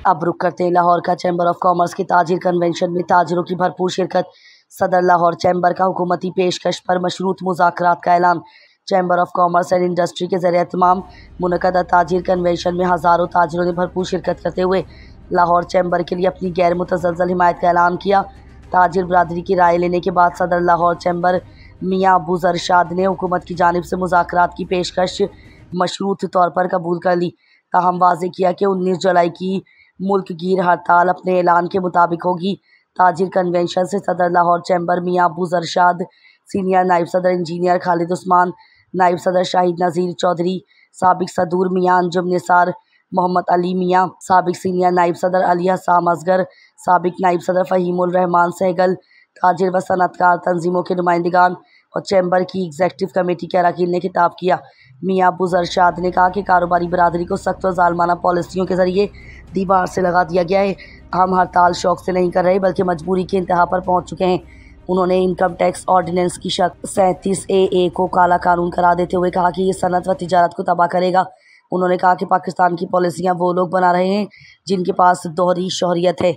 अब रुक करते हैं लाहौर का। चैम्बर ऑफ कॉमर्स के ताजिर कन्वेंशन में ताजिरों की भरपूर शिरकत। सदर लाहौर चैम्बर का हुकूमती पेशकश पर मशरूत मुज़ाकरात का ऐलान। Chamber of commerce and industry के ज़रिए एहतमाम मुनक़दा ताजिर कन्वेंशन में हज़ारों ताजिरों ने भरपूर शिरकत करते हुए लाहौर चैम्बर के लिए अपनी गैर मुतज़लज़ल हिमायत का ऐलान किया। ताजिर बरादरी की राय लेने के बाद सदर लाहौर चैम्बर मियाँ अबू ज़रशाद ने हुकूमत की जानिब से मुज़ाकरात की पेशकश मशरूत तौर पर कबूल कर ली। ताहम वाज़ेह किया कि 19 जुलाई की मुल्क गिर हड़ताल अपने ऐलान के मुताबिक होगी। ताजिर कन्वेंशन से सदर लाहौर चैम्बर मियाँ अबू ज़रशाद, सीनियर नायब सदर इंजीनियर खालिद उस्मान, नायब सदर शाहिद नज़ीर चौधरी, साबिक सदूर मियाँ अंजुम निसार मोहम्मद अली मियाँ, साबिक सीनियर नायब सदर अली हसाम असगर, साबिक नायब सदर फ़हीमुल रहमान सहगल, ताजिर व सनअतकार तंजीमों के नुमाइंदगान और चैम्बर की एग्जेक्टिव कमेटी के अरकान ने खिताब किया। मियाँ अबू ज़रशाद ने कहा कि कारोबारी बरादरी को सख्त व ज़ालिमाना पॉलिसियों के ज़रिए दीवार से लगा दिया गया है। हम हड़ताल शौक़ से नहीं कर रहे बल्कि मजबूरी के इंतहा पर पहुँच चुके हैं। उन्होंने इनकम टैक्स ऑर्डिनेंस की शक्ल 37A को काला कानून करार देते हुए कहा कि ये सनत व तिजारत को तबाह करेगा। उन्होंने कहा कि पाकिस्तान की पॉलिसियाँ वो लोग बना रहे हैं जिनके पास दोहरी शोहरियत है।